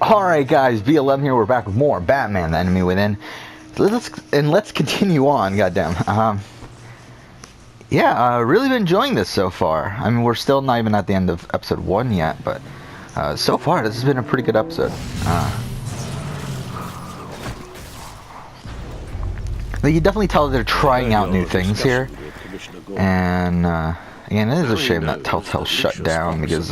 Alright guys, B11 here, we're back with more Batman, the Enemy Within. Let's continue on, goddamn. Yeah, really been enjoying this so far. I mean, we're still not even at the end of episode 1 yet, but so far this has been a pretty good episode. But you definitely tell they're trying out new things here. And again, it is a shame that Telltale shut down because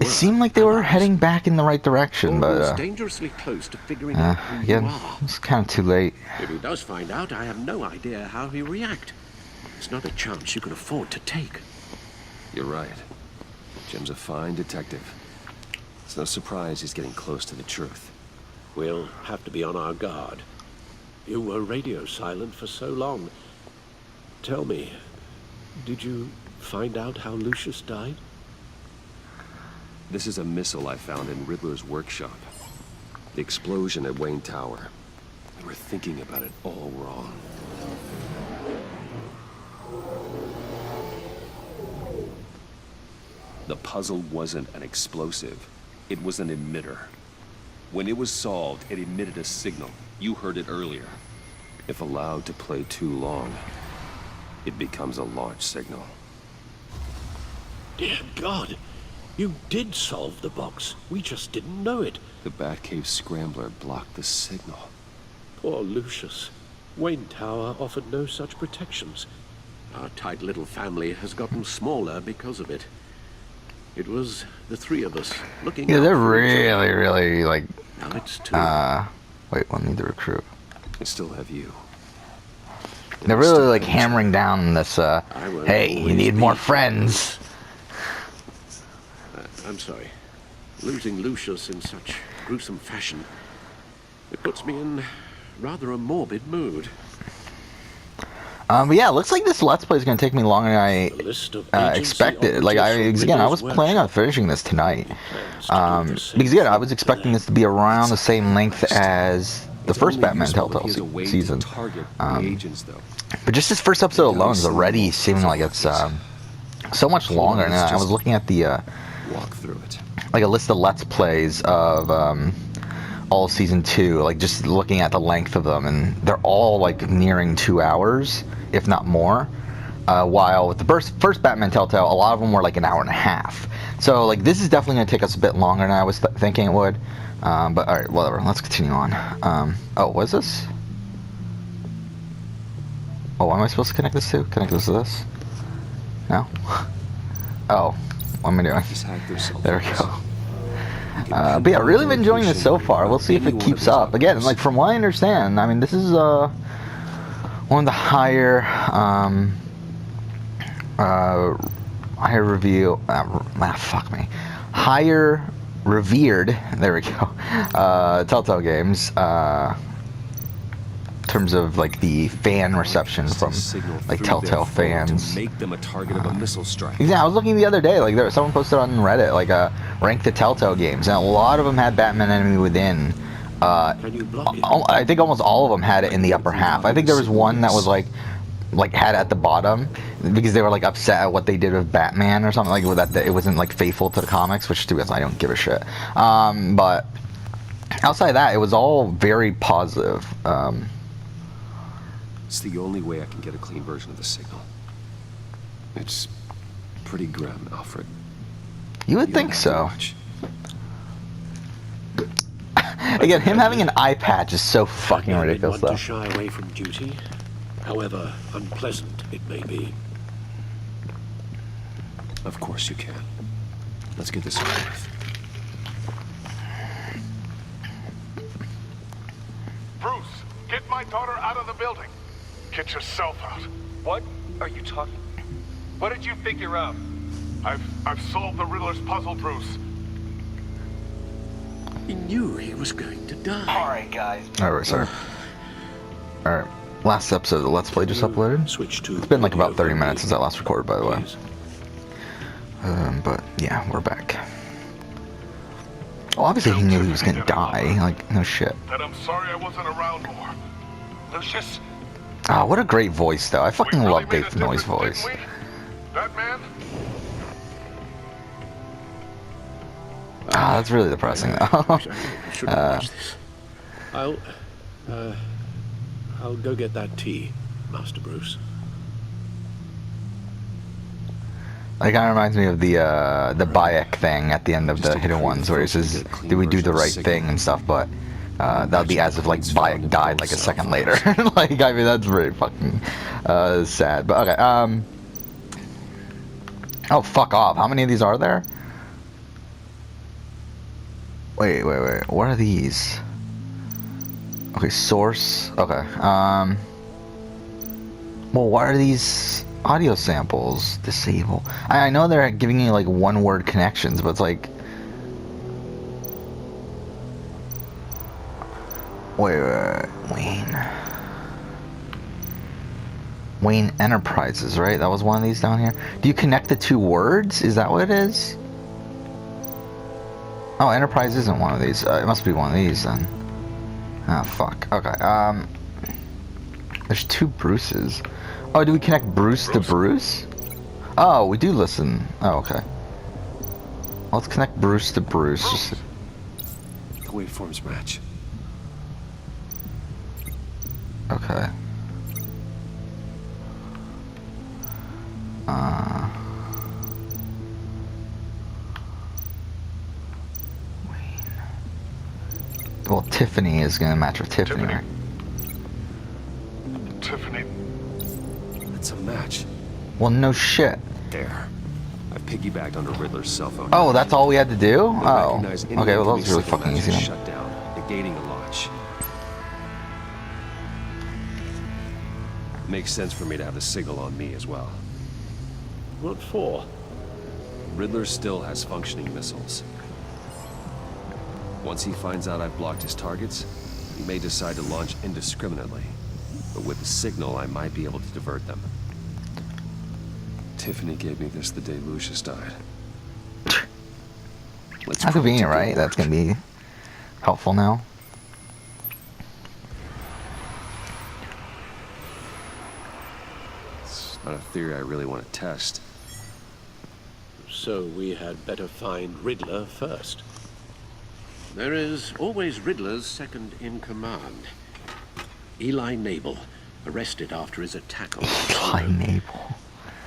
it seemed like they were heading back in the right direction, but dangerously close to figuring out who again, you are. it's kind of too late. If he does find out, I have no idea how he'll react. It's not a chance you can afford to take. You're right. Jim's a fine detective. It's no surprise he's getting close to the truth. We'll have to be on our guard. You were radio silent for so long. Tell me, did you find out how Lucius died? This is a missile I found in Riddler's workshop. The explosion at Wayne Tower. We were thinking about it all wrong. The puzzle wasn't an explosive. It was an emitter. When it was solved, it emitted a signal. You heard it earlier. If allowed to play too long, it becomes a launch signal. Dear God, you did solve the box. We just didn't know it. The Batcave scrambler blocked the signal. Poor Lucius. Wayne Tower offered no such protections. Our tight little family has gotten smaller because of it. It was the three of us looking. Yeah, they're really like. Now it's two. Wait, we'll need to recruit. I still have you. They're really like hammering down this. Hey, you need more friends. I'm sorry. Losing Lucius in such gruesome fashion, it puts me in rather a morbid mood. But yeah, it looks like this Let's Play is going to take me longer than I expected. Like, I was planning on finishing this tonight. Because, again, I was expecting this to be around the same length as the first Batman Telltale season. But just this first episode alone is already seeming like it's so much longer. And I was looking at the walk through it, like a list of Let's Plays of all of season 2, like just looking at the length of them, and they're all like nearing 2 hours, if not more. While with the first Batman Telltale, a lot of them were like an hour and a half. So like this is definitely going to take us a bit longer than I was thinking it would. But alright, whatever, let's continue on. Oh, what is this? Oh, what am I supposed to connect this to? Connect this to this? No? Oh, what am I doing? There we go. But yeah, really been enjoying this so far. We'll see if it keeps up. Again, like from what I understand, I mean, this is one of the higher higher revered, there we go, Telltale games, in terms of like the fan reception from like Telltale fans. Make them a target of a missile strike. Yeah, I was looking the other day, like someone posted on Reddit, like rank the Telltale games, and a lot of them had Batman Enemy Within. I think almost all of them had it in the upper half. I think there was one that was like had it at the bottom because they were like upset at what they did with Batman or something, like that it wasn't like faithful to the comics, which to be honest I don't give a shit. But outside of that, it was all very positive. It's the only way I can get a clean version of the signal. It's pretty grim, Alfred. You would think so. Again, him having an eye patch is so fucking ridiculous, though. To shy away from duty, however unpleasant it may be. Of course you can. Let's get this over with. Bruce, get my daughter out of the building. Get yourself out. What are you talking? What did you figure out? I've solved the Riddler's puzzle, Bruce. He knew he was going to die. Alright, guys. Alright, sorry. Alright, last episode of the Let's Play just uploaded. Switch to. It's been like about 30 minutes since I last recorded, by the way. But yeah, we're back. Well, obviously he knew he was gonna die. Like, no shit. That I'm sorry I wasn't around more. Lucius. Oh, what a great voice, though. I fucking love Dave Fennoy's voice. That man? Ah, that's really depressing, though. I shouldn't watch this. I'll go get that tea, Master Bruce. It kind of reminds me of the Bayek thing at the end of the Hidden Ones, where it says, "Did we do the right thing?" and stuff, but that would be as if like Bayek died like a second later. Like, I mean, that's really fucking sad. But okay, oh, fuck off! How many of these are there? Wait. What are these? Okay, source. Okay. Well, what are these audio samples? Disable. I know they're giving you like one-word connections, but it's like. Wait. Wayne Enterprises, right? That was one of these down here. Do you connect the two words? Is that what it is? Oh, Enterprise isn't one of these. It must be one of these then. Ah, fuck. Okay. There's two Bruces. Oh, do we connect Bruce to Bruce? Oh, we do listen. Oh, okay. Let's connect Bruce to Bruce. Just... The waveforms match. Okay. Well, Tiffany is gonna match with Tiffany. Right? Tiffany. It's a match. Well, no shit. There. I piggybacked onto Riddler's cell phone. Oh, that's all we had to do? Oh. Recognize any Okay, well, that was really incoming fucking signal easy. matches shut down, negating a launch. Makes sense for me to have the signal on me as well. What for? Riddler still has functioning missiles. Once he finds out I've blocked his targets, he may decide to launch indiscriminately. But with the signal, I might be able to divert them. Tiffany gave me this the day Lucius died. Let's How convenient, prove it right? That's work. gonna be helpful now. It's not a theory I really want to test. So we had better find Riddler first. There is always Riddler's second in command. Eli Nabel, arrested after his attack on High Naval.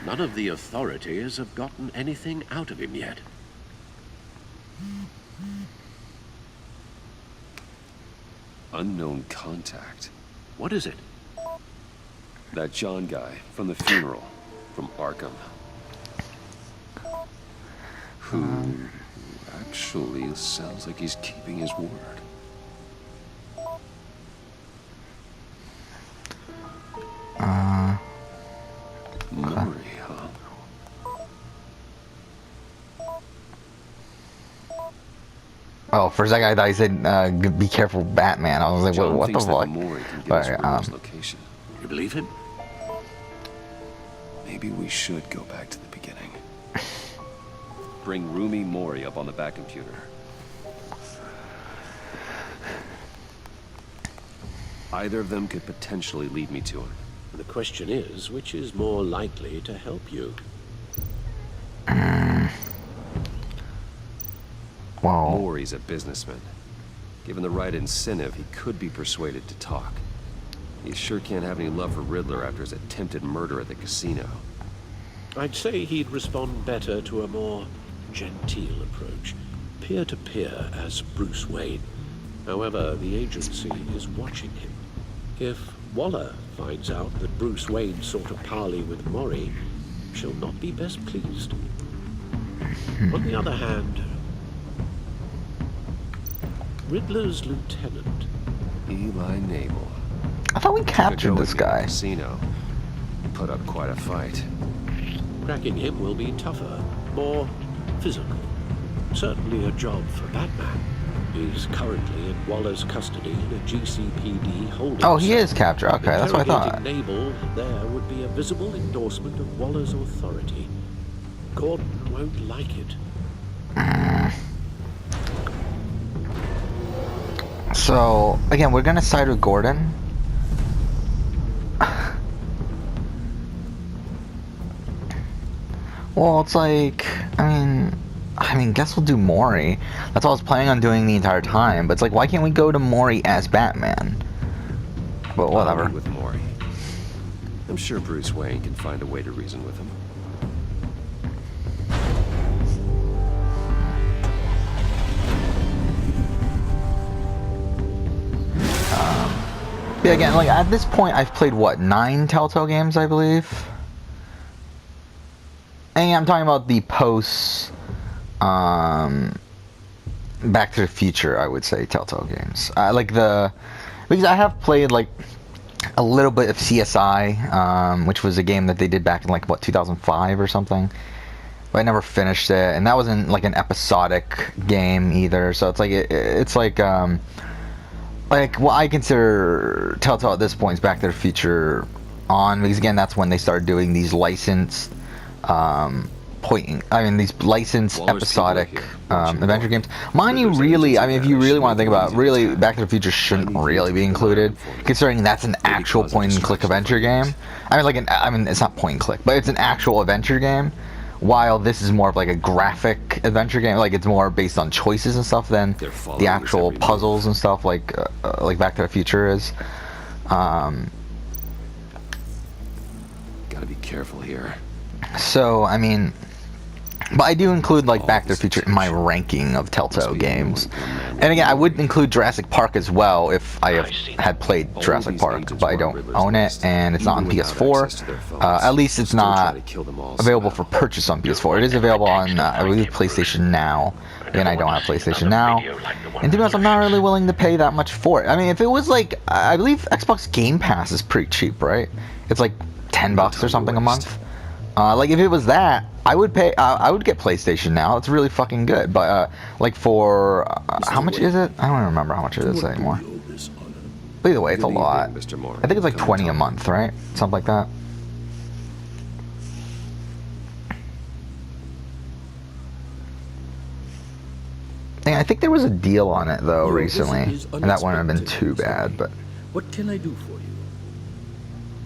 None of the authorities have gotten anything out of him yet. Unknown contact. What is it? That John guy from the funeral, from Arkham. Who actually sounds like he's keeping his word. Murray, huh? Oh, for a second I thought he said, "Be careful, Batman." I was like, John "What the thinks that fuck?" Murray can give But, us Riddler's location. You believe him? Maybe we should go back to the beginning. Bring Rumi Mori up on the back computer. Either of them could potentially lead me to him. The question is, which is more likely to help you? Whoa. Mori's a businessman. Given the right incentive, he could be persuaded to talk. He sure can't have any love for Riddler after his attempted murder at the casino. I'd say he'd respond better to a more genteel approach, peer-to-peer as Bruce Wayne. However, the agency is watching him. If Waller finds out that Bruce Wayne sought a parley with Mori, she'll not be best pleased. On the other hand, Riddler's lieutenant. Eli Nabel. I thought we Took a captured go this at me at the guy. Casino. He put up quite a fight. Cracking him will be tougher, more physical. Certainly a job for Batman. He's currently in Waller's custody in a GCPD holding Oh, he cell. is captured. Okay, that's what I thought. Interrogating Nabel there would be a visible endorsement of Waller's authority. Gordon won't like it. So, again, we're gonna side with Gordon. Well, it's like, I mean, I mean, guess we'll do Mori. That's what I was planning on doing the entire time. But it's like, why can't we go to Mori as Batman? But whatever. I'll meet with Mori. I'm sure Bruce Wayne can find a way to reason with him. Yeah, again, like at this point, I've played what, 9 Telltale games, I believe. And yeah, I'm talking about the post, Back to the Future, I would say, Telltale games. Because I have played like a little bit of CSI, which was a game that they did back in like what, 2005 or something. But I never finished it, and that wasn't like an episodic game either. So it's like it's like what I consider Telltale at this point is Back to the Future on, because again, that's when they started doing these licensed these licensed episodic adventure games. Mind you, really, I mean, if you really want to think about it, really, Back to the Future shouldn't really be included, considering that's an actual point-and-click adventure game. I mean, it's not point-and-click, but it's an actual adventure game, while this is more of like a graphic adventure game. Like, it's more based on choices and stuff than the actual puzzles and stuff like Back to the Future is. Gotta be careful here. So, I mean, but I do include like Back to the Future in my ranking of Telltale games. And again, I would include Jurassic Park as well if I had played Jurassic Park, but I don't own it, and it's not on PS4. At least it's not available for purchase on PS4. It is available on, I believe, PlayStation Now. Again, I don't have PlayStation Now. And to be honest, I'm not really willing to pay that much for it. I mean, if it was like, I believe Xbox Game Pass is pretty cheap, right? It's like $10 or something a month. Like if it was that, I would pay. I would get PlayStation Now. It's really fucking good. But like for how much is it? I don't even remember how much it is anymore. But either way, it's a lot. I think it's like 20 a month, right? Something like that. I think there was a deal on it though recently, and that wouldn't have been too bad. But what can I do for you?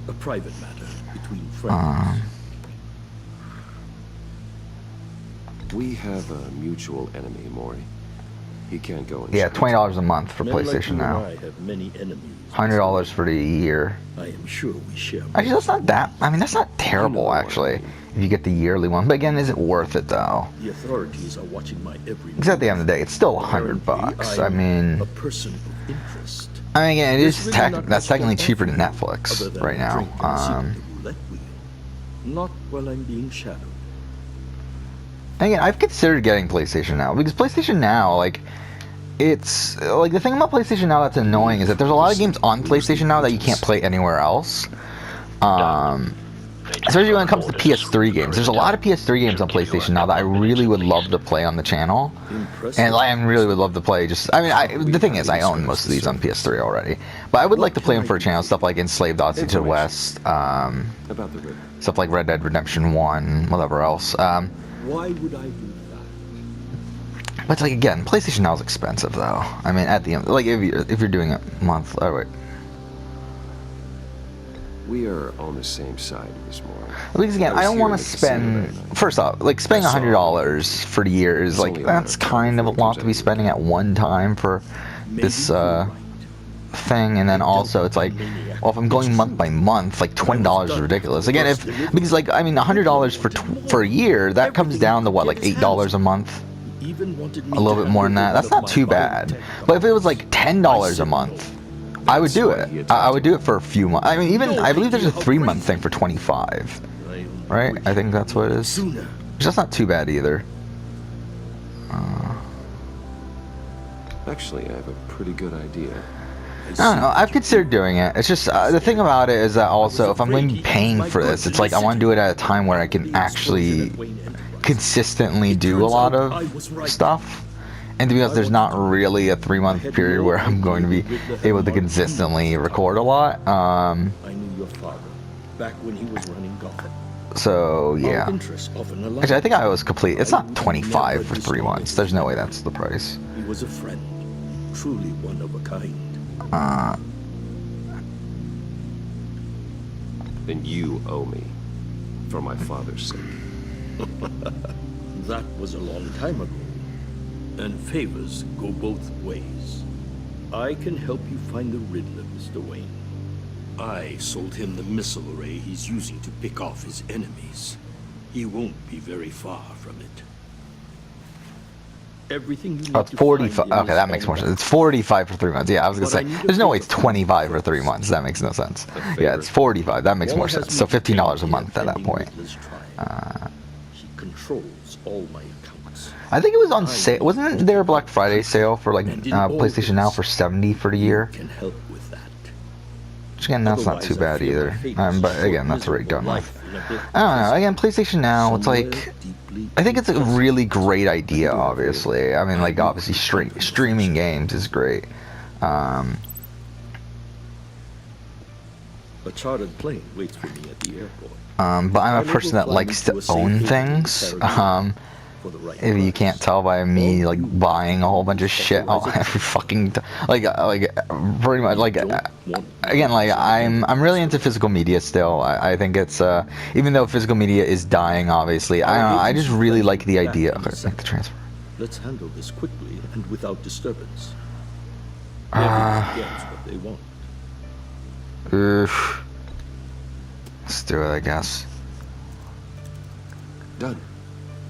A private matter between friends. We have a mutual enemy, Mori. He can't go in. Yeah, $20 a month for PlayStation Now. I have many enemies. $100 for the year. I am sure we share. Actually, that's not that. I mean, that's not terrible actually. If you get the yearly one, but again, is it worth it though? The authorities are watching my every. Because at the end of the day, it's still $100. I mean, a person of interest. I mean, again, it is that's technically cheaper than Netflix right now. Not while I'm being shadowed. Again, I've considered getting PlayStation Now because PlayStation Now, like, it's like the thing about PlayStation Now that's annoying is that there's a lot of games on PlayStation Now that you can't play anywhere else. Especially when it comes to PS3 games. There's a lot of PS3 games on PlayStation Now that I really would love to play on the channel, and I really would love to play. The thing is, I own most of these on PS3 already, but I would like to play them for a channel. Stuff like Enslaved: Odyssey to the West, stuff like Red Dead Redemption 1, whatever else. Why would I do that? But like again, PlayStation Now is expensive though. I mean, at the end, like if you're doing it monthly, oh wait. We are on the same side of this, Mori. Because again, I don't want to spend. First off, like spending $100 for the year is like that's kind of a lot to be spending at one time for this thing, and then also it's like, well, if I'm going month by month, like $20 is ridiculous. Again, because like I mean, $100 for a year, that comes down to what, like $8 a month, a little bit more than that. That's not too bad. But if it was like $10 a month, I would do it. I would do it for a few months. I mean, even I believe there's a 3-month thing for $25, right? I think that's what it is. That's not too bad either. Actually, I have a pretty good idea. I don't know. I've considered doing it. It's just the thing about it is that also if I'm going to be paying for this, it's like I want to do it at a time where I can actually consistently do a lot of stuff. And to be honest, there's not really a 3-month period where I'm going to be able to consistently record a lot. I knew your father back when he was running Gotham. So yeah. Actually, I think I was complete. It's not 25 for 3 months. There's no way that's the price. He was a friend, truly one of a kind. Then you owe me, for my father's sake. That was a long time ago. And favors go both ways. I can help you find the Riddler, Mr. Wayne. I sold him the missile array he's using to pick off his enemies. He won't be very far from it. Everything you need Oh, it's to 45. find Okay, that makes more sense. It's 45 for 3 months. Yeah, I was gonna say, But I need a there's no way it's favor. 25 for 3 months. That makes no sense. Yeah, it's 45. That makes more Waller has sense. So me $15 a detained month at that pending point. Riddler's trial. He controls all my accounts. I think it was on sale. Wasn't there a Black Friday sale for like And in all PlayStation Now this, for 70 for the year? Can help with that. Which again, that's not too Otherwise, I bad fear either. my fate is But a again, that's already miserable done with. life in a black I don't know. prison. Again, PlayStation Now, it's Somewhere like, deeply I think it's a depressing. really great idea. Obviously, I mean, like obviously, streaming games is great. A chartered plane waits for me at the airport. But I'm a person that likes to own things. For the right If you price. can't tell by me like buying a whole bunch of shit every fucking like pretty much like again, like I'm really into physical media still. I think it's even though physical media is dying, obviously, I don't know, I just really like the idea. Okay, make the transfer. Let's handle this quickly and without disturbance. Everyone gets what they want. Oof. Let's do it, I guess. Done.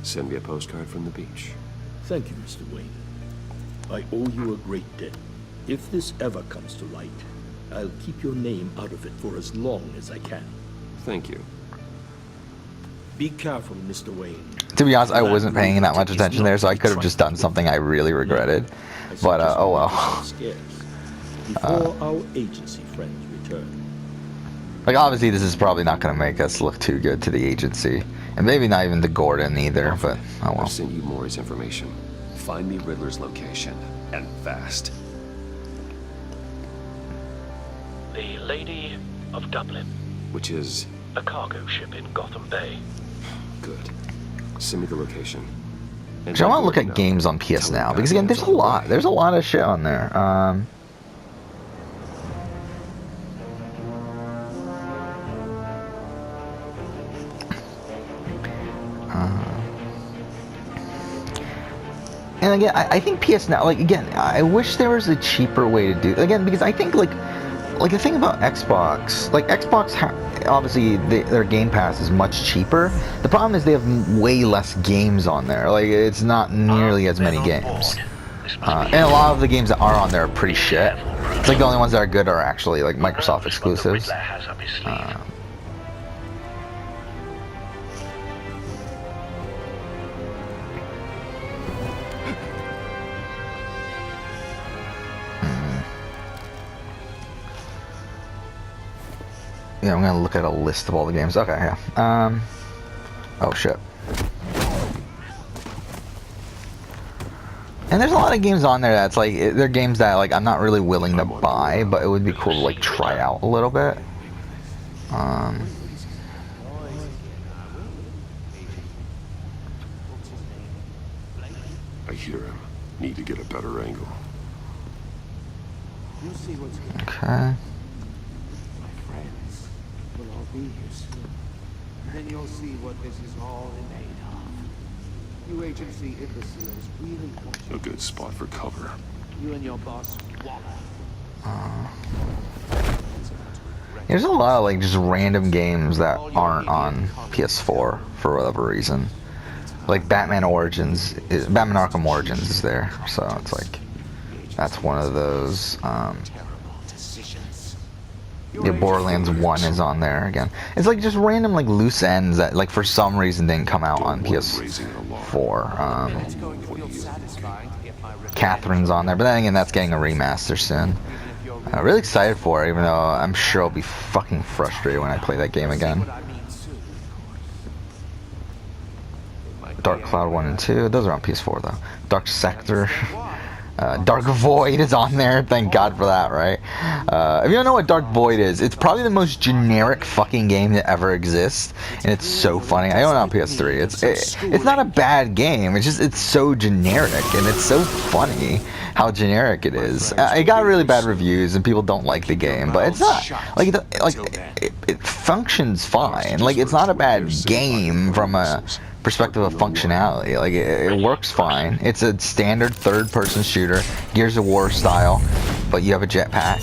Send me a postcard from the beach. Thank you, Mr. Wayne. I owe you a great debt. If this ever comes to light, I'll keep your name out of it for as long as I can. Thank you. Be careful, Mr. Wayne. To be honest, I wasn't paying that much attention there, so I could have just done something I really regretted. But oh well. Before our agency friends return. Like obviously, this is probably not going to make us look too good to the agency, and maybe not even to Gordon either. But oh well. I've sent you Maury's information. Find me Riddler's location, and fast. The Lady of Dublin, Which is a cargo ship in Gotham Bay. good. Send me the location. And Actually, I want to look let me at know. games on PS Tell Now me because again, there's a Batman's on the lot. way. There's a lot of shit on there. And again, I think PS Now, like again, I wish there was a cheaper way to do again because I think like the thing about Xbox, like Xbox, obviously their Game Pass is much cheaper. The problem is they have way less games on there. Like it's not nearly as many games, and a lot of the games that are on there are pretty shit. It's like the only ones that are good are actually like Microsoft exclusives. Yeah, I'm gonna look at a list of all the games. Okay, yeah. Oh shit. And there's a lot of games on there that's like they're games that like I'm not really willing to buy, but it would be cool to like try out a little bit. I hear him. Need to get a better angle. Okay. We'll all be here soon. Then you'll see what this is all made of. You agency imbeciles really want A good spot for cover. you and your boss, Waller. There's a lot of like just random games that aren't on PS4 for whatever reason. Like Batman Arkham Origins is there, so it's like that's one of those. Yeah, Borderlands 1 is on there again. It's like just random like loose ends that like for some reason didn't come out on PS4. It's going to feel satisfying to get my revenge. Catherine's on there, but then again that's getting a remaster soon. Really excited for it, even though I'm sure I'll be fucking frustrated when I play that game again. What I mean soon, of Dark Cloud 1 and 2, those are on PS4 though. Dark Sector. Dark Void is on there, thank God for that, right? If you don't know what Dark Void is, it's probably the most generic fucking game that ever exists, and it's so funny. I own it on PS3. It's not a bad game, it's so generic, and it's so funny how generic it is. It got really bad reviews, and people don't like the game, but it's not, like, it functions fine. Like, it's not a bad game from a perspective of functionality. Like it works fine. It's a standard third-person shooter, Gears of War style, but you have a jetpack.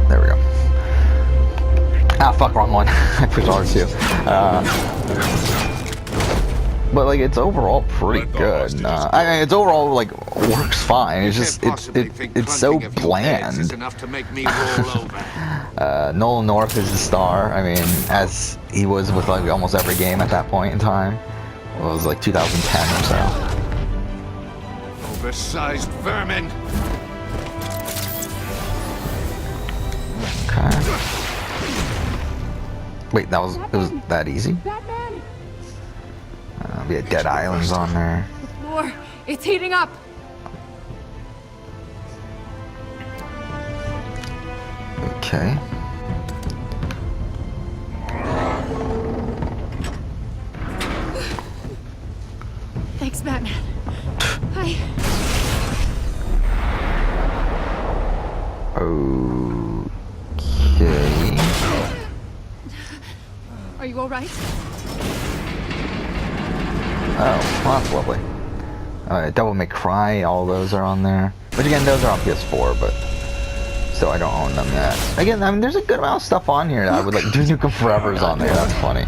There we go. Ah, fuck, wrong one. I pushed R2. But like it's overall pretty good. I mean, it's overall like works fine. It's just it's so bland. Nolan North is the star. I mean, as he was with like almost every game at that point in time. It was like 2010 or so. Oversized vermin. Okay. Wait, it was that easy? We had Dead Islands on there. The floor, it's heating up. Okay. Thanks, Batman. Okay. Are you all right? Oh, well, that's lovely. Devil May Cry, all those are on there. Which again, those are on PS4, but still I don't own them yet. Again, I mean, there's a good amount of stuff on here that I would like. Duke Nukem Forever's on there, that's funny.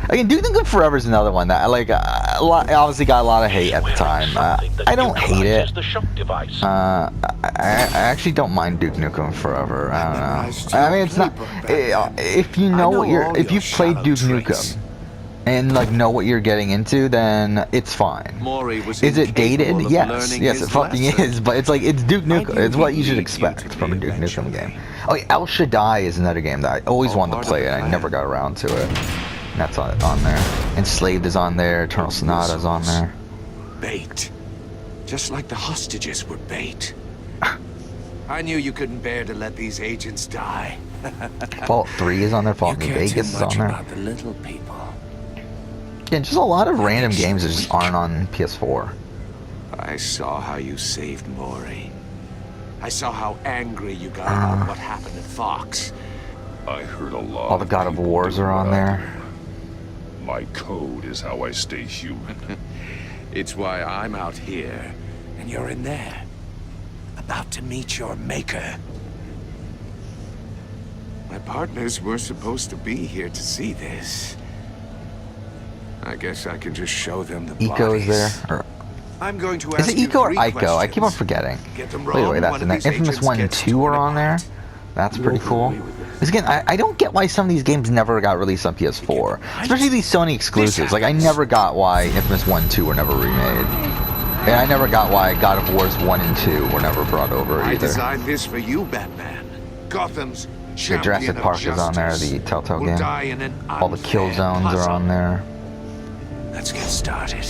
Again, Duke Nukem Forever is another one that I like. Obviously got a lot of hate at the time. I don't hate it. I actually don't mind Duke Nukem Forever. I don't know. I mean, it's not. If you know what you're, if you've played Duke Nukem and like know what you're getting into, then it's fine. Is it dated? Yes, yes, it fucking is. But it's like it's Duke Nukem. It's what you should expect from a Duke Nukem game. Oh, yeah, El Shaddai is another game that I always wanted to play and I never got around to it. And that's on there. Enslaved is on there. Eternal Sonata is on there. Bait. Just like the hostages were bait. I knew you couldn't bear to let these agents die. Fallout 3 is on there. Fallout New Vegas is on there. About the little people. Yeah, just a lot of random games that just aren't on PS4. I saw how you saved Maury. I saw how angry you got about what happened at Fox. I heard a lot. All the God of Wars are on there. My code is how I stay human. It's why I'm out here, and you're in there. About to meet your maker. My partners were supposed to be here to see this. I guess I can just show them the Eco is there? Or, I'm going to is it Eco or Ico? I keep on forgetting. Wait, that's in there. Infamous 1 and 2 are on there. That's pretty cool. Because again, I don't get why some of these games never got released on PS4. Especially these Sony exclusives. Like, I never got why Infamous 1 and 2 were never remade. And I never got why God of Wars 1 and 2 were never brought over either. I designed this for you, Batman. Gotham's champion Jurassic Park is on there, the Telltale game. All the kill zones are on there. Let's get started.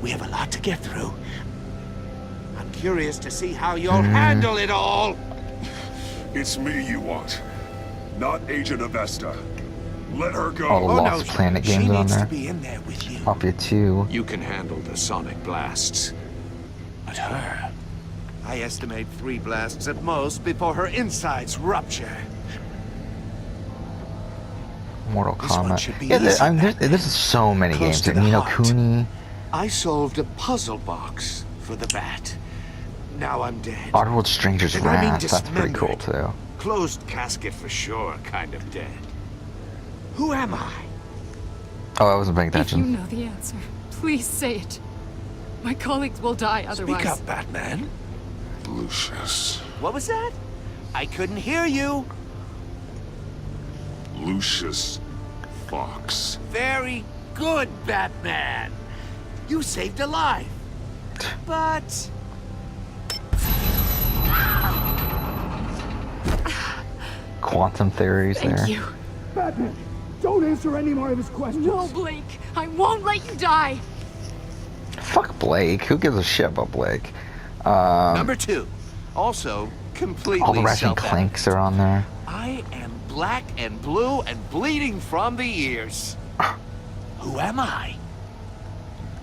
We have a lot to get through. I'm curious to see how you'll handle it all. It's me you want, not Agent Avesta. Let her go. All the Lost Planet games on there. Be in there with you. Mafia 2. You can handle the sonic blasts. But her, I estimate 3 blasts at most before her insides rupture. Mortal Kombat. Yeah, this is so many games. Like Ni no Kuni. I solved a puzzle box for the bat. Now I'm dead. Oddworld Stranger's Wrath. That's pretty cool too. Closed casket for sure, kind of dead. Who am I? Oh, I wasn't paying attention. If you know the answer, please say it. My colleagues will die otherwise. Speak up, Batman. Lucius. What was that? I couldn't hear you. Lucius Fox. Very good, Batman. You saved a life. But... Quantum theories there. Thank you. Batman, don't answer any more of his questions. No, Blake. I won't let you die. Fuck Blake. Who gives a shit about Blake? Number 2. Also, completely all the Ratchet and Clanks are on there. I am black and blue and bleeding from the ears. Who am I?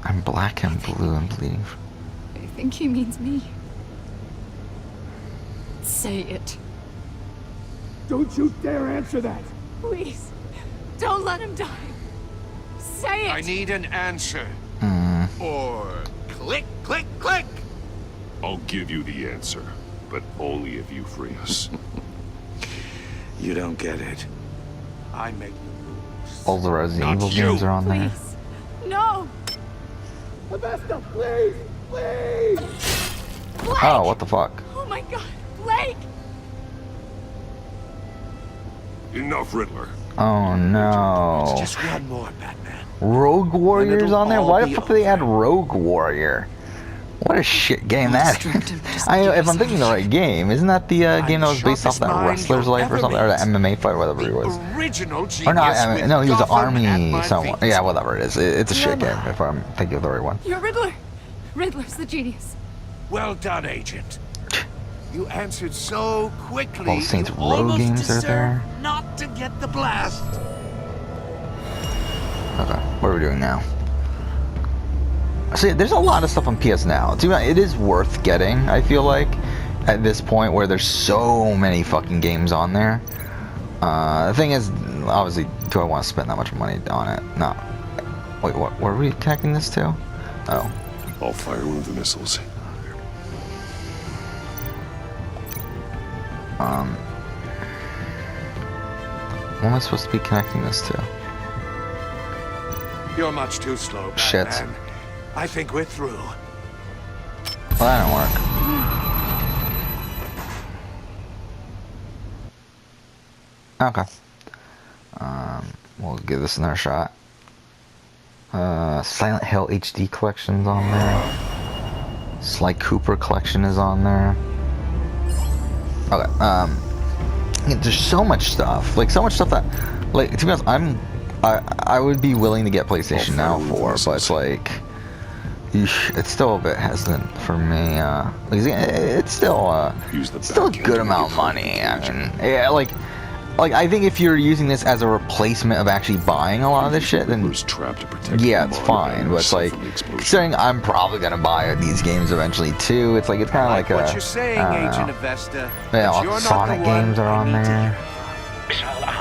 I'm black and blue and bleeding. I think he means me. Say it. Don't you dare answer that! Please, don't let him die. Say it! I need an answer. Or click, click, click! I'll give you the answer, but only if you free us. You don't get it. I make the rules. All the Resident Not Evil you. games are on there. Please. No! Avesta, please! Please! Blake! Oh, what the fuck? Oh my god, Blake! Enough, Riddler. Oh no. Just one more, Batman. Rogue Warrior's it'll on there? all Why be the fuck do they add over. Rogue Warrior? What a shit game that Stripped him is. just to I keep if I'm us thinking the out. right game, isn't that the game that was based off that sharpest mind wrestler's you'll life or ever something? Or the meet. MMA fight, whatever it was. Original genius. Or no, I mean, no, he was an Gotham at army my someone. feet. Yeah, whatever it is. It's a shit game Remember. if I'm thinking of the right one. You're Riddler. Riddler's the genius. Well done, Agent. You answered so quickly. All Saints you Row almost games are deserve there. not to get the blast. Okay, what are we doing now? See, there's a lot of stuff on PS Now. It is worth getting, I feel like, at this point where there's so many fucking games on there. The thing is, obviously, do I want to spend that much money on it? No. Wait, what are we connecting this to? Oh. I'll fire one of the missiles. What am I supposed to be connecting this to? You're much too slow, Batman. Shit. I think we're through. Well, that didn't work. Okay. We'll give this another shot. Silent Hill HD collection's on there. Sly Cooper collection is on there. Okay. Yeah, there's so much stuff. Like so much stuff that, like, to be honest, I would be willing to get PlayStation Now for, but it's like, it's still a bit hesitant for me. It's still a good amount of money. I mean, yeah, like I think if you're using this as a replacement of actually buying a lot of this shit, then yeah, it's fine. But it's like, considering I'm probably gonna buy these games eventually too, it's like it's kind of like what a. you're saying, Agent Avesta. Yeah, but all you're the not Sonic the one games are I on need to there.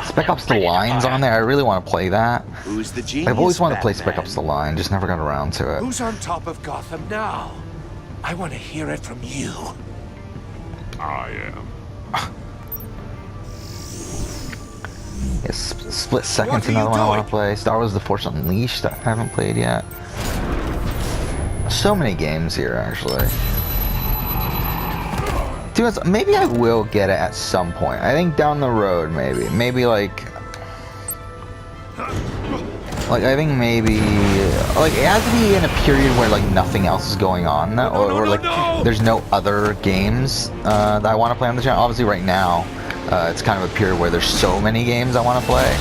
Spec Ops The Line's on there. I really want to play that. Who's the genius, I've always wanted to play Batman? Spec Ops The Line, just never got around to it. Who's on top of Gotham now? I want to hear it from you. I am. Yeah, Split Second's another one I want to play. Star Wars The Force Unleashed I haven't played yet. So many games here, actually. To be honest, maybe I will get it at some point. I think down the road, maybe. Maybe like I think maybe like it has to be in a period where like nothing else is going on, or like there's no other games that I want to play on the channel. Obviously, right now it's kind of a period where there's so many games I want to play.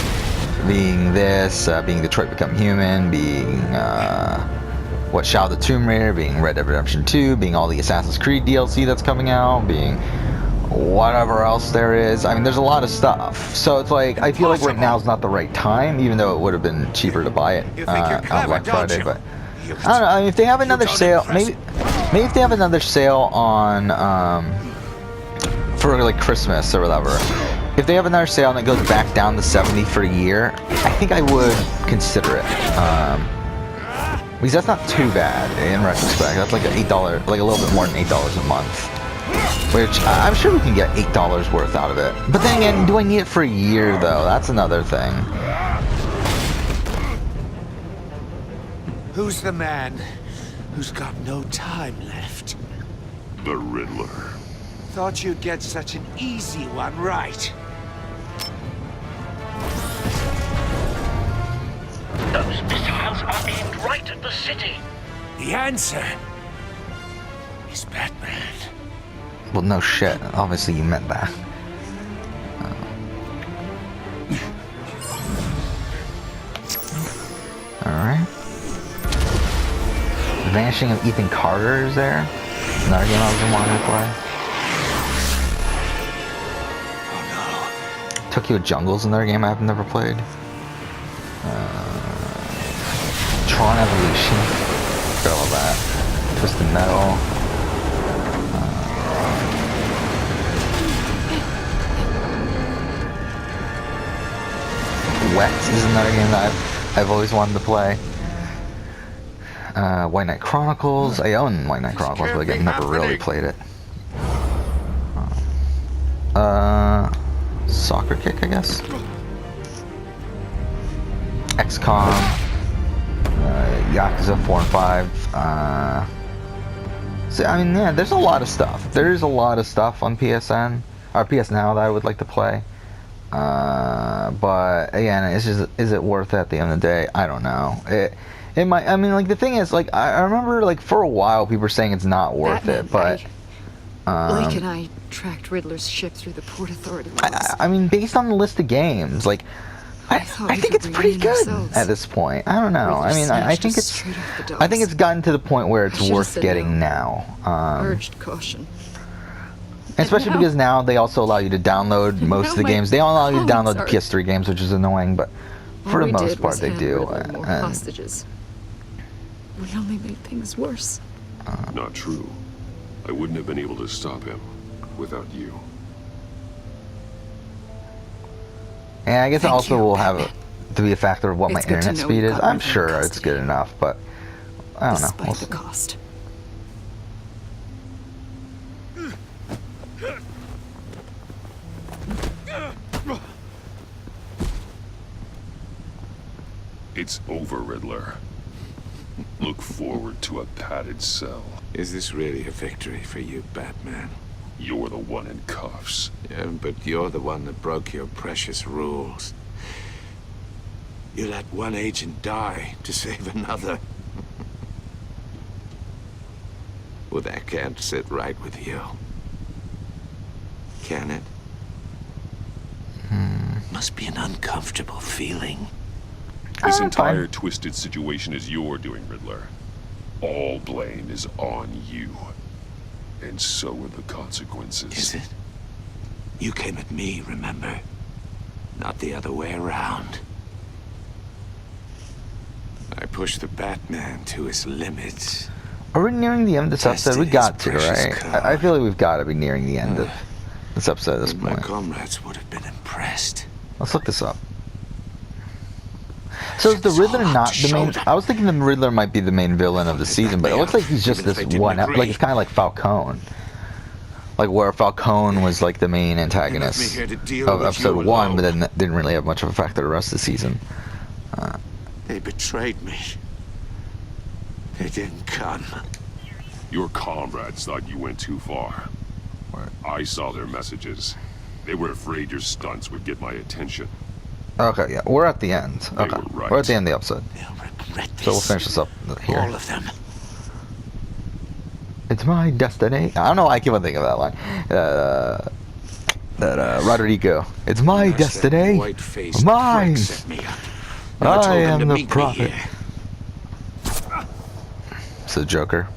Being this, being Detroit Become Human, being Shadow of the Tomb Raider, being Red Dead Redemption 2, being all the Assassin's Creed DLC that's coming out, being whatever else there is. I mean, there's a lot of stuff. So it's like, I feel like right now is not the right time, even though it would have been cheaper to buy it on Black Friday. But I don't know. I mean, if they have another sale, maybe if they have another sale on for like Christmas or whatever. If they have another sale and it goes back down to $70 for a year, I think I would consider it. Because that's not too bad in retrospect. That's like $8, like a little bit more than $8 a month. Which I'm sure we can get $8 worth out of it. But then again, do I need it for a year though? That's another thing. Who's the man who's got no time left? The Riddler. Thought you'd get such an easy one right. Those missiles are aimed right at the city. The answer is Batman. Well, no shit. Obviously, you meant that. Alright. The Vanishing of Ethan Carter is there. Another game I've been wanting to play. Oh no. Tokyo Jungle's another game I've never played. Tron Evolution. Forgot all that. Twisted Metal. Sweat is another game that I've always wanted to play. White Knight Chronicles. I own White Knight Chronicles, but again, never really played it. Soccer Kick, I guess. XCOM. Yakuza 4 and 5. So, I mean, yeah, there's a lot of stuff. There's a lot of stuff on PSN or PS Now that I would like to play. But again, it's just, is it worth it at the end of the day? I don't know. It might. I mean, like, the thing is, like, I remember, like, for a while people were saying it's not worth it, but Blake and I tracked Riddler's ship through the Port Authority logs. I mean, based on the list of games, like, I think it's pretty good at this point. I don't know. I mean, I think it's gotten to the point where it's worth getting now. Urged caution. Especially because now they also allow you to download most of the games. They don't allow you to download the PS3 games, which is annoying, but for the most part they do. More hostages. We only made things worse. Not true. I wouldn't have been able to stop him without you. And I guess also will have to be a factor of what my internet speed is. I'm sure it's good enough, but I don't know. Despite the cost. It's over, Riddler. Look forward to a padded cell. Is this really a victory for you, Batman? You're the one in cuffs. Yeah, but you're the one that broke your precious rules. You let one agent die to save another. Well, that can't sit right with you. Can it? Must be an uncomfortable feeling. This entire twisted situation is your doing, Riddler. All blame is on you. And so are the consequences. Is it? You came at me, remember? Not the other way around. I pushed the Batman to his limits. Are we nearing the end of this episode? We got to, right? I feel like we've got to be nearing the end of this episode at this point. My comrades would have been impressed. Let's look this up. So is the Riddler not the main? I was thinking the Riddler might be the main villain of the season, but it looks like he's just this one. Like it's kind of like Falcone, like where Falcone was like the main antagonist of episode 1, but then didn't really have much of a factor the rest of the season. They betrayed me. They didn't come. Your comrades thought you went too far. I saw their messages. They were afraid your stunts would get my attention. Okay, yeah, we're at the end. Okay, we're at the end of the episode. They'll regret this. So we'll finish this up here. All of them. It's my destiny. I don't know why I keep on thinking of that line. Rodrigo. It's my destiny. Mine. I am the prophet. So Joker.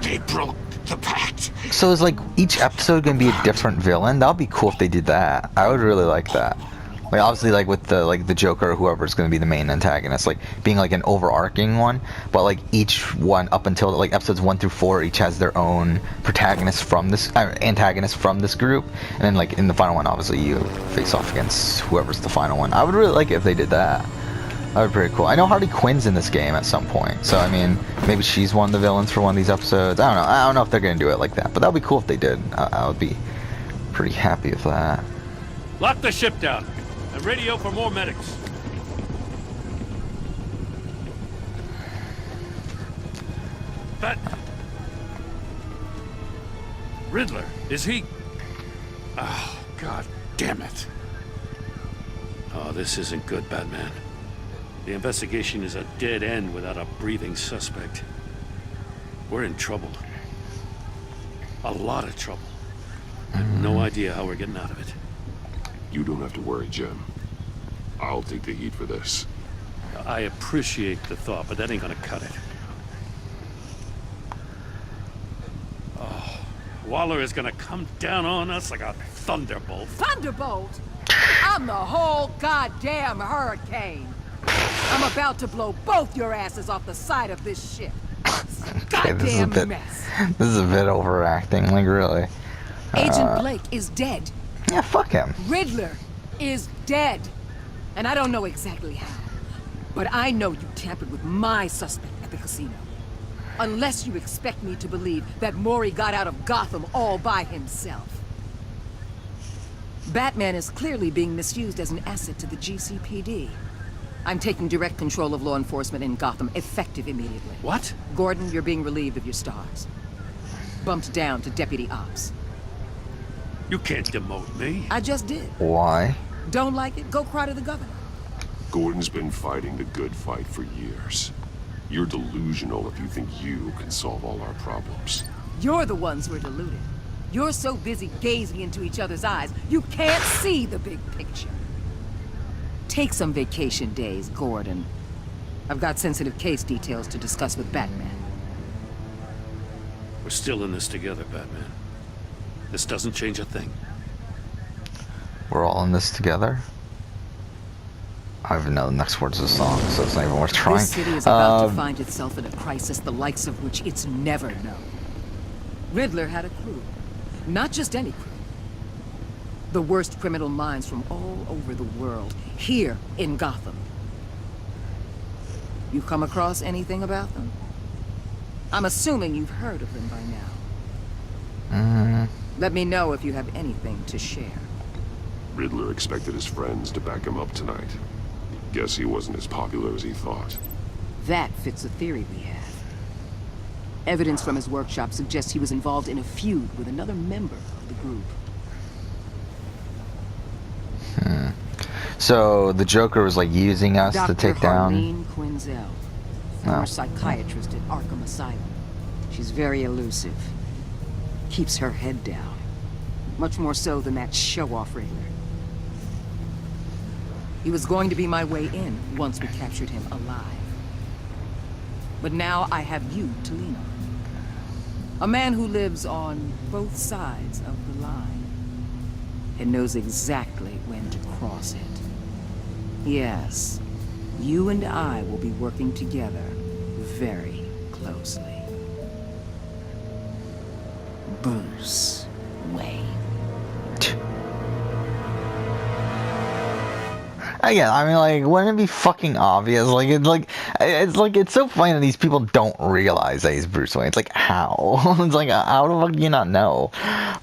They broke the pact. So is like each episode gonna be a different villain? That'd be cool if they did that. I would really like that. Like obviously like with the Joker or whoever's gonna be the main antagonist, like being like an overarching one, but like each one up until like episodes 1 through 4 each has their own protagonist from this antagonist from this group, and then like in the final one obviously you face off against whoever's the final one. I would really like it if they did that. That would be pretty cool. I know Harley Quinn's in this game at some point, so I mean maybe she's one of the villains for one of these episodes. I don't know if they're gonna do it like that, but that would be cool if they did. I would be pretty happy with that. Lock the ship down. And radio for more medics. But Riddler, is he? Oh, God damn it. Oh, this isn't good, Batman. The investigation is a dead end without a breathing suspect. We're in trouble. A lot of trouble. I have no idea how we're getting out of it. You don't have to worry, Jim. I'll take the heat for this. I appreciate the thought, but that ain't gonna cut it. Oh, Waller is gonna come down on us like a thunderbolt. Thunderbolt? I'm the whole goddamn hurricane. I'm about to blow both your asses off the side of this ship. Okay, Goddamn mess. This is a bit overacting, like really. Agent Blake is dead. Yeah, fuck him. Riddler is dead. And I don't know exactly how. But I know you tampered with my suspect at the casino. Unless you expect me to believe that Mori got out of Gotham all by himself. Batman is clearly being misused as an asset to the GCPD. I'm taking direct control of law enforcement in Gotham, effective immediately. What? Gordon, you're being relieved of your stars. Bumped down to Deputy Ops. You can't demote me. I just did. Why? Don't like it? Go cry to the governor. Gordon's been fighting the good fight for years. You're delusional if you think you can solve all our problems. You're the ones who are deluded. You're so busy gazing into each other's eyes, you can't see the big picture. Take some vacation days, Gordon. I've got sensitive case details to discuss with Batman. We're still in this together, Batman. This doesn't change a thing. We're all in this together? I don't even know the next words of the song, so it's not even worth trying. This city is about to find itself in a crisis the likes of which it's never known. Riddler had a crew. Not just any crew. The worst criminal minds from all over the world, here in Gotham. You come across anything about them? I'm assuming you've heard of them by now. Let me know if you have anything to share. Riddler expected his friends to back him up tonight. Guess he wasn't as popular as he thought. That fits a theory we have. Evidence from his workshop suggests he was involved in a feud with another member of the group. So the Joker was like using us to take down. Harleen Quinzel, former psychiatrist at Arkham Asylum. She's very elusive. Keeps her head down. Much more so than that show-off Riddler. He was going to be my way in once we captured him alive. But now I have you to lean on. A man who lives on both sides of the line and knows exactly when to cross it. Yes, you and I will be working together very closely. Bruce Wayne. Again, I mean, like, wouldn't it be fucking obvious? Like, it's so funny that these people don't realize that he's Bruce Wayne. It's like, how? It's like, how the fuck do you not know?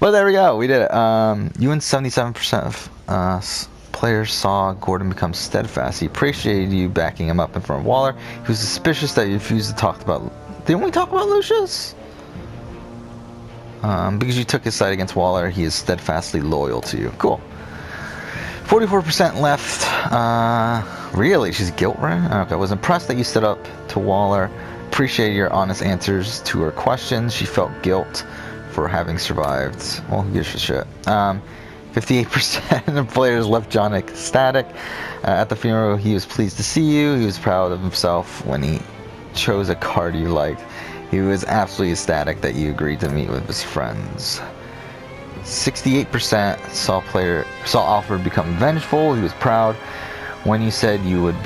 But there we go, we did it. You and 77% of players saw Gordon become steadfast. He appreciated you backing him up in front of Waller. He was suspicious that you refused to talk about... Didn't we talk about Lucius? Because you took his side against Waller, he is steadfastly loyal to you. Cool. 44% left. Really? She's guilt-ridden? Okay. I was impressed that you stood up to Waller. Appreciated your honest answers to her questions. She felt guilt for having survived. Well, who gives a shit? 58% of players left John ecstatic. At the funeral, he was pleased to see you. He was proud of himself when he chose a card you liked. He was absolutely ecstatic that you agreed to meet with his friends. 68% saw Alfred become vengeful. He was proud when you said you would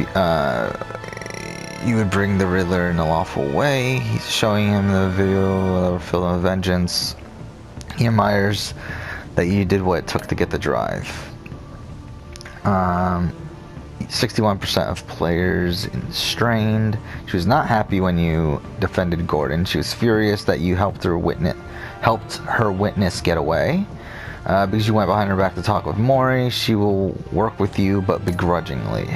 bring the Riddler in a lawful way. He's showing him the video filled with vengeance. He admires that you did what it took to get the drive. 61% of players strained. She was not happy when you defended Gordon. She was furious that you helped her witness get away. Because you went behind her back to talk with Mori. She will work with you, but begrudgingly.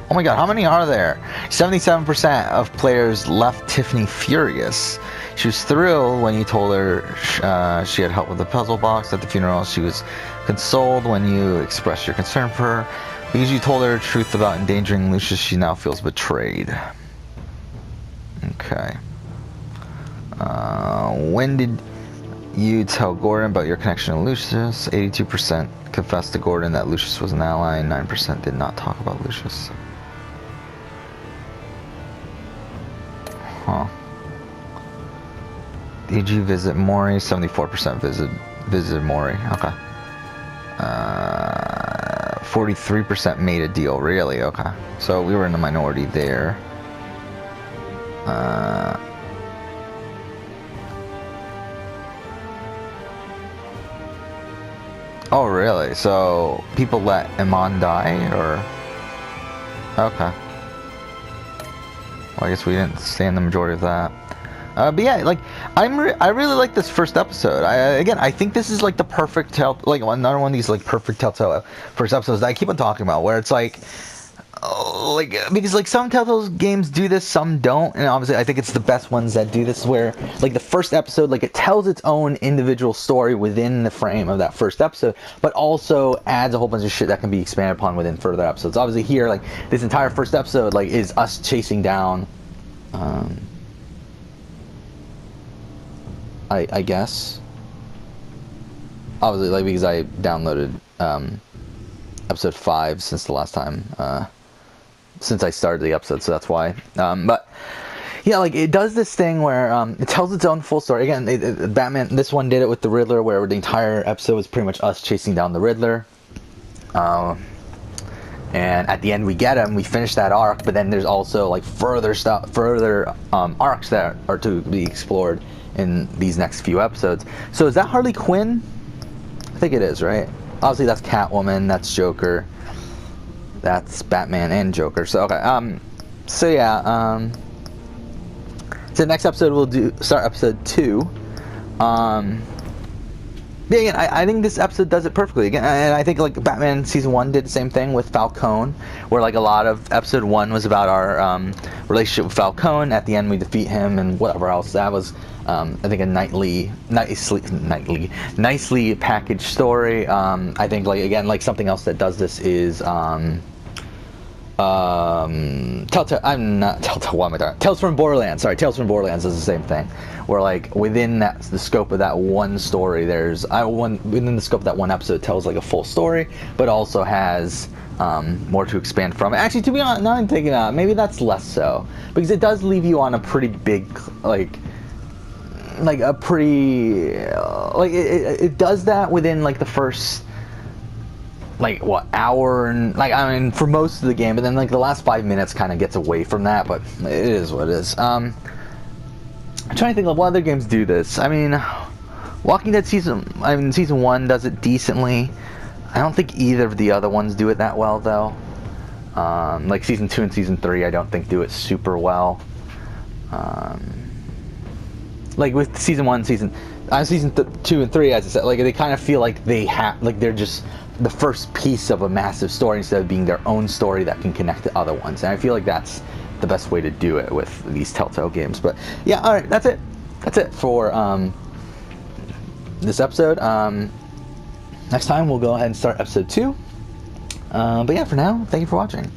Oh my god, how many are there? 77% of players left Tiffany furious. She was thrilled when you told her she had help with the puzzle box at the funeral. She was consoled when you expressed your concern for her. Because you told her the truth about endangering Lucius, she now feels betrayed. Okay. When did you tell Gordon about your connection to Lucius? 82% confessed to Gordon that Lucius was an ally, 9% did not talk about Lucius. Huh. Did you visit Mori? 74% visited Mori. Okay. 43% made a deal. Really? Okay. So we were in the minority there. Oh, really? So people let Iman die, or? Okay. Well, I guess we didn't stay in the majority of that. But yeah, like I really like this first episode. I think this is like the perfect another one of these like perfect Telltale first episodes that I keep on talking about, where it's like because like some Telltale games do this, some don't, and obviously I think it's the best ones that do this, where like the first episode, like it tells its own individual story within the frame of that first episode, but also adds a whole bunch of shit that can be expanded upon within further episodes. Obviously here, like this entire first episode like is us chasing down I guess obviously like because I downloaded episode 5 since the last time since I started the episode, so that's why. But yeah, like it does this thing where it tells its own full story. Again, Batman, this one did it with the Riddler, where the entire episode was pretty much us chasing down the Riddler. And at the end we get him, we finish that arc, but then there's also like further arcs that are to be explored in these next few episodes. So is that Harley Quinn? I think it is, right? Obviously that's Catwoman, that's Joker, that's Batman and Joker. So okay, so yeah, so next episode we'll start episode 2. Yeah, again, I think this episode does it perfectly. Again, and I think like Batman season 1 did the same thing with Falcone, where like a lot of episode 1 was about our relationship with Falcone. At the end, we defeat him and whatever else. That was, I think, a nicely packaged story. I think like again, like something else that does this is Telltale. I'm not Telltale. What am I talking? Tales from Borderlands. Sorry, Tales from Borderlands does the same thing. Where like within the scope of that one story, within the scope of that one episode tells like a full story, but also has more to expand from. Actually, to be honest, now I'm thinking about it, maybe that's less so, because it does leave you on a pretty big it does that within like the first hour, and like I mean for most of the game, but then like the last 5 minutes kind of gets away from that, but it is what it is. I'm trying to think of what other games do this. I mean, Walking Dead season 1 does it decently. I don't think either of the other ones do it that well though. Like season 2 and season 3 I don't think do it super well. Like with season 1, season 2 and 3, as I said, like they kind of feel like they're just the first piece of a massive story instead of being their own story that can connect to other ones. And I feel like that's the best way to do it with these Telltale games. But yeah, all right, that's it for this episode. Next time we'll go ahead and start episode 2. But yeah, for now, thank you for watching.